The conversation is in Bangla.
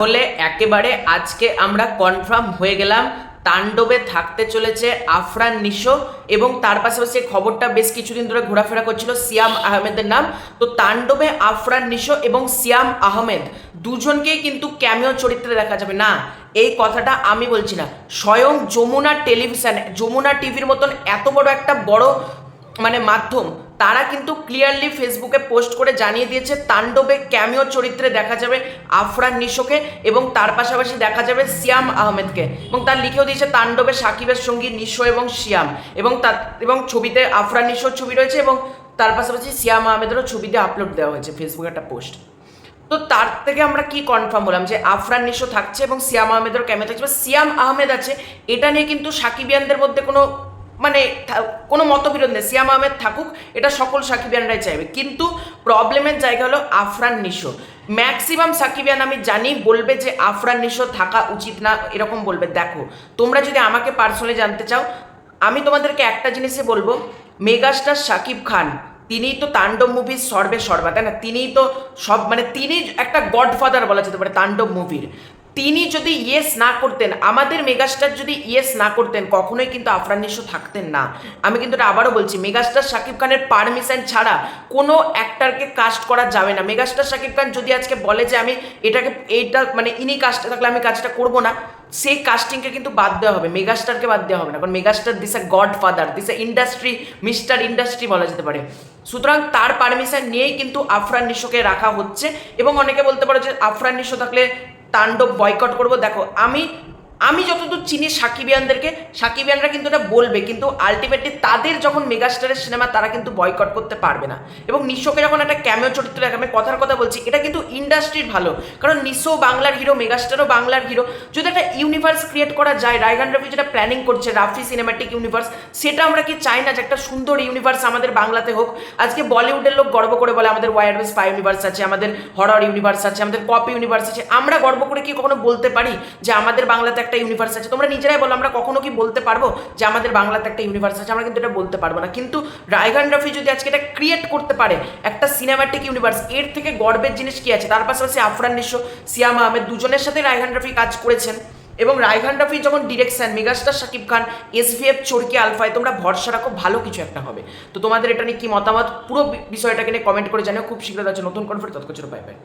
বলে একেবারে আজকে আমরা কনফার্ম হয়ে গেলাম তাণ্ডবে থাকতে চলেছে আফরান নিশো এবং তার পাশাপাশি খবরটা বেশ কিছুদিন ধরে ঘোরাফেরা করছিল সিয়াম আহমেদের নাম। তো তাণ্ডবে আফরান নিশো এবং সিয়াম আহমেদ দুজনকেই কিন্তু ক্যামিও চরিত্রে দেখা যাবে না, এই কথাটা আমি বলছি না, স্বয়ং যমুনা টেলিভিশন, যমুনা টিভির মতন এত বড় একটা বড় মাধ্যম, তারা কিন্তু ক্লিয়ারলি ফেসবুকে পোস্ট করে জানিয়ে দিয়েছে তাণ্ডবে ক্যামিও চরিত্রে দেখা যাবে আফরান নিশোকে এবং তার পাশাপাশি দেখা যাবে সিয়াম আহমেদকে, এবং তার লিখেও দিয়েছে তাণ্ডবে সাকিবের সঙ্গী নিশো এবং সিয়াম, এবং ছবিতে আফরান নিশোর ছবি রয়েছে এবং তার পাশাপাশি সিয়াম আহমেদেরও ছবিতে আপলোড দেওয়া হয়েছে ফেসবুকে একটা পোস্ট। তো তার থেকে আমরা কি কনফার্ম হলাম যে আফরান নিশো থাকছে এবং সিয়াম আহমেদেরও ক্যামিও থাকছে, সিয়াম আহমেদ আছে, এটা নিয়ে কিন্তু সাকিবিয়ানদের মধ্যে কোনো মতবিরোধ নেই। সিয়াম আহমেদ থাকুক, এটা সকল সাকিবিয়ানরাই চাইবে, কিন্তু প্রবলেমের জায়গা হলো আফরান নিশো। ম্যাক্সিমাম সাকিবিয়ান আমি জানি বলবে যে আফরান নিশো থাকা উচিত না, এরকম বলবে। দেখো, তোমরা যদি আমাকে পার্সোনালি জানতে চাও, আমি তোমাদেরকে একটা জিনিসই বলবো, মেগাস্টার শাকিব খান তিনিই তো তাণ্ডব মুভির সর্বে সর্বা, তাই না? তিনিই তো সব, তিনি একটা গডফাদার বলা যেতে পারে তাণ্ডব মুভির। তিনি যদি ইয়েস না করতেন, আমাদের মেগাস্টার যদি ইয়েস না করতেন, কখনোই কিন্তু আফরান নিশো থাকতেন না। আমি কিন্তু এটা আবারও বলছি, মেগাস্টার শাকিব খানের পারমিশন ছাড়া কোনো অ্যাক্টারকে কাস্ট করা যাবে না। মেগাস্টার শাকিব খান যদি আজকে বলে যে আমি ইনি কাস্টে থাকলে আমি কাজটা করবো না, সেই কাস্টিংকে কিন্তু বাদ দেওয়া হবে, মেগাস্টারকে বাদ দেওয়া হবে না, কারণ megastar this A godfather, this A industry, mister industry বলা যেতে পারে। সুতরাং তার পারমিশন নিয়েই কিন্তু আফরান নিশোকে রাখা হচ্ছে। এবং অনেকে বলতে পারো যে আফরান নিশো থাকলে তাণ্ডব বয়কট করবো। দেখো, আমি যতদূর চিনি সাকিবিয়ানদেরকে, সাকিবিয়ানরা কিন্তু এটা বলবে, কিন্তু আলটিমেটলি তাদের যখন মেগাস্টারের সিনেমা, তারা কিন্তু বয়কট করতে পারবে না। এবং নিশোকে যখন একটা ক্যামিও চরিত্রে আমি কথার কথা বলছি, এটা কিন্তু ইন্ডাস্ট্রির ভালো, কারণ নিশো বাংলার হিরো, মেগাস্টারও বাংলার হিরো। যদি একটা ইউনিভার্স ক্রিয়েট করা যায়, রায়হান রাফি যেটা প্ল্যানিং করছে, রাফি সিনেম্যাটিক ইউনিভার্স, সেটা আমরা কি চাই না যে একটা সুন্দর ইউনিভার্স আমাদের বাংলাতে হোক? আজকে বলিউডের লোক গর্ব করে বলে আমাদের ওয়াইল্ড স্পাই ইউনিভার্স আছে, আমাদের হরর ইউনিভার্স আছে, আমাদের পপ ইউনিভার্স আছে। আমরা গর্ব করে কি কখনো বলতে পারি যে আমাদের বাংলাতে একটা ইউনিভার্স আছে? তোমরা নিজেরাই বলো, আমরা কখনো কি বলতে পারবো যে আমাদের বাংলাতে একটা ইউনিভার্স আছে? আমরা কিন্তু এটা বলতে পারবো না। কিন্তু রায়হান রাফি যদি আজকে এটা ক্রিয়েট করতে পারে, একটা সিনেম্যাটিক ইউনিভার্স, এর থেকে গর্বের জিনিস কি আছে? তার পাশাপাশি আফরান নিশো, সিয়াম আহমেদ দুজনের সাথে রায়হান রাফি কাজ করেছেন, এবং রায়হান রাফি যখন direction, megastar Shakib Khan, SVF চরকি আলফায়, তোমরা ভরসা রাখো ভালো কিছু একটা হবে। তো তোমাদের এটা নিয়ে কি মতামত, পুরো বিষয়টাকে নিয়ে কমেন্ট করে জানিও। খুব শীঘ্রই আছে নতুন কনফারেন্স, তৎক্ষণ বাই বাই।